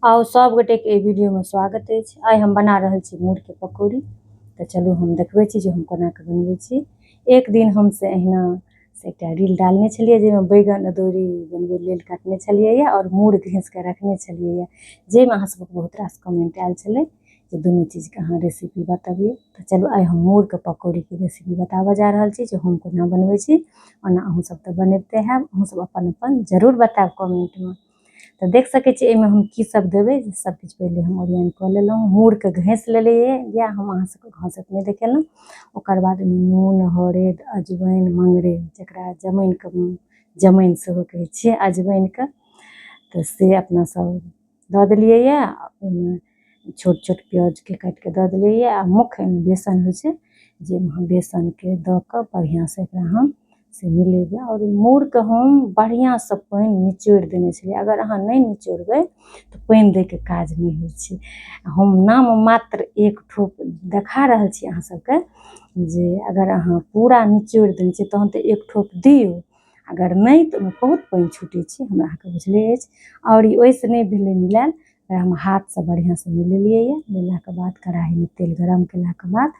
आओ सब गोटे के वीडियो में स्वागत है। आई हम बना रहे छी मूर के पकौड़ी। तो चलू हम देखबे छी जे हम कोना के बनबै छी। एक दिन हम से अहिना से एक रील डालने छलिए जेमे बैगन अदौरी बनबै लेल काटने छलिए और मूर घिस के रखने छलिए जेमे अहाँ सबके बहुत रास कमेंट आयल छलै जे दुनू चीज के अहाँ रेसिपी बताबिए। तो चलू आई हम मूर के पकौड़ी के रेसिपी बताबऽ जा रहल छी जे हम कोना बनबै छी। ओना अहूँ सब तो बनबते हैब, अहूँ सब अपन अपन जरूर बताब कमेंट में। तो देख सके छी एमे हम की सब देबे। सब कुछ पहले हम ओरियान क लेलहुँ, मूर के घैस लेलिए या हम अहाँ सबके घसत नहीं देखेलहुँ। ओकर बाद नून हरद अजवाइन मंगरे जकरा जमाइन के जमाइन सेहो कहै छियै अजवाइन के, तो से अपना सब दऽ देलिए या छोट छोट प्याज के काट के दऽ देलिए या आ मुख्य बेसन होइ छै जे हम बेसन के दऽ कऽ बढ़िया से एकरा हम से मिलेबै। और मूर के हम बढ़िया से पानि निचोड़ि देने छलिए। अगर अहाँ नहीं निचोड़बै तो पानि दै के काज नहीं होइ छै। हम नाम मात्र एक ठोप देखा रहल छी अहाँ सबके जे अगर अहाँ पूरा निचोड़ि देने छियै तहन तऽ एक ठोप दियौ, अगर नहीं तो बहुत पानि छूटै छै, हमरा अहाँके बुझले अछि। और ओइसे नहीं भेलै मिलायल हम हाथ से बढ़िया से मिलेलिए या मिलाके बाद कढ़ाई में तेल गरम केलाके बाद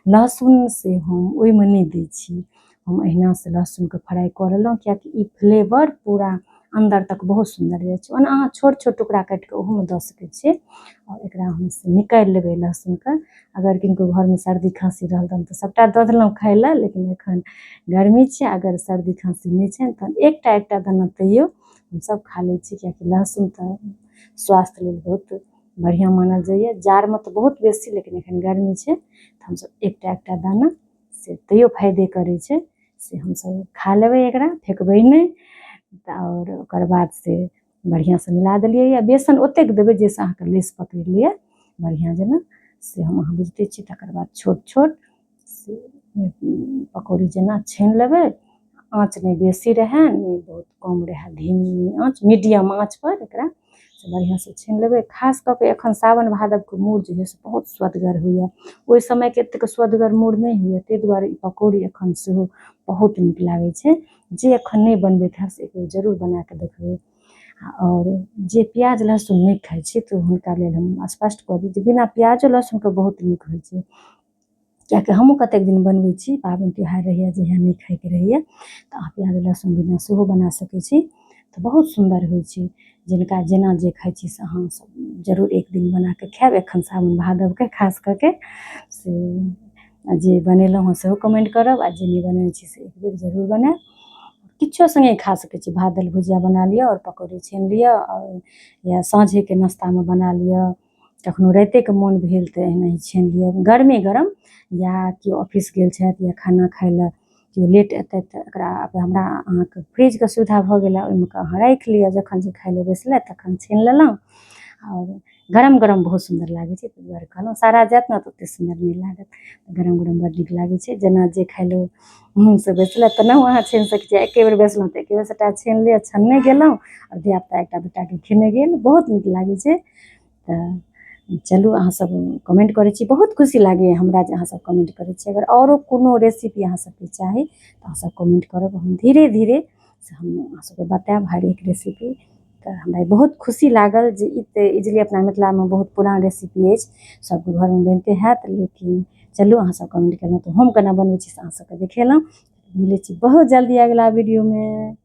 लहसुन से हम ओइमे नहीं दै छी। हम अहिना से लहसुन के फ्राई कऽ लेलहुँ कियाकि ई फ्लेवर पूरा अंदर तक बहुत सुंदर जाइ छै। ओना अहाँ छोट छोट टुकड़ा काटि के ओहो में दऽ सकै छियै। और एकरा हम से निकालि लेबै लहसुन के। अगर किनको घर में सर्दी खांसी रहल तहन तऽ सबटा दऽ देलहुँ खाय लए, लेकिन एखन गर्मी छै अगर सर्दी खांसी नहीं छै तहन एकटा एकटा दाना तैयो हमसब खा लै छी कियाकि लहसुन तऽ स्वास्थ्य लेल बहुत बढ़िया मानल जाइए। जाड़ में तो बहुत बेसी, लेकिन एखन गर्मी छै तऽ हमसब एकटा एकटा दाना से तैयो फायदे करै छै से हमसब खा लेबै, एकरा फेकबै नहीं। और ओकर बाद से बढ़िया से मिला देलिए या बेसन ओतेक देबै जैसे अहाँके लेस पकड़ि लिए बढ़िया जेना से हम अहाँ बुझिते छी। तकर बाद छोट छोट से पकौड़ी जेना छानि लेबै, आँच नहीं बेसी रहै नहीं बहुत कम रहै, धीमी आँच मीडियम आँच पर एकरा से बढ़िया से छानि लेबै। खास कऽ के एखन सावन भादव के मूर जे है से बहुत स्वदगर होइए, ओहि समय के एतेक स्वदगर मूर नहीं होइए, ताहि दुआरे ई पकौड़ी एखन सेहो बहुत नीक लागै छै। जे एखन नहीं बनबैत हैत से एक बेर जरूर बना के देखबै। और जे प्याज लहसुन नहीं खाइ छै तो हुनका लेल हम स्पष्ट कऽ दी जे बिना प्याजो लहसुन के बहुत नीक होइ छै। कियाकि हमहूँ कतेक दिन बनबै छी, पाबनि तिहार रहैए जहिया नहीं खाइके रहैए तऽ अहाँ प्याज लहसुन बिना सेहो बना सकै छी, तऽ बहुत सुन्दर होइ छै। जिनका जेना जे खाइ छी से अहाँ सब जरूर एक दिन बना के खायब एखन सावन भादव के खास कऽ के से। जे बनेलहुँ हँ सेहो कमेंट करब आ जे नहीं बनेने छी से एक बेर जरूर बनायब। किछो संगे खा सकै छी, भात दालि भुजिया बना लिअ और पकौड़ी छानि लिअ और या साँझे के नाश्ता में बना लिअ, कखनो राइते के मोन भेल तऽ एनाही छानि लिअ गरमे गरम, या केओ ऑफिस गेल छथि या खाना खाय लए केओ लेट एतै तऽ एकरा हमरा अहाँके फ्रिज के सुविधा भऽ गेल, ओहिमे के अहाँ राखि लिअ, जखन जे खाय लए बैसलथि तखन छानि लेलहुँ। और गरम गरम बहुत सुन्दर लागै छै, ताहि दुआरे कहलहुँ सारा जाएत ने तऽ ओतेक सुन्दर नहीं लागत, गरम गरम बड्ड नीक लागै छै। जेना जे खाय लए मुँहसँ बैसलथि तेनाहु अहाँ छानि सकै छी, एके बेर बैसलहुँ तऽ एके बेर सबटा छानि लिअ, छानने गेलहुँ और धियापुता एकटा दूटाके खेने गेल, बहुत नीक लागै छै। तऽ चलू अहाँ सब कमेंट करै छी, बहुत खुशी लागैए हमरा जे अहाँ सब कमेंट करै छी। अगर औरो कोनो रेसिपी अहाँ सबके चाही तऽ अहाँ सब कमेंट करब, हम धीरे धीरे से हम अहाँ सबके बतायब हर एक रेसिपी। तऽ हमरा बहुत खुशी लागल जे ई तऽ इजली अपना मिथिलामे बहुत पुरान रेसिपी अछि, सबके घरमे बनिते हैत, लेकिन चलू अहाँ सब कमेंट केलहुँ तऽ हम केना बनबै छी से अहाँ सबके देखेलहुँ। मिलै छी बहुत जल्दी अगिला वीडियो में।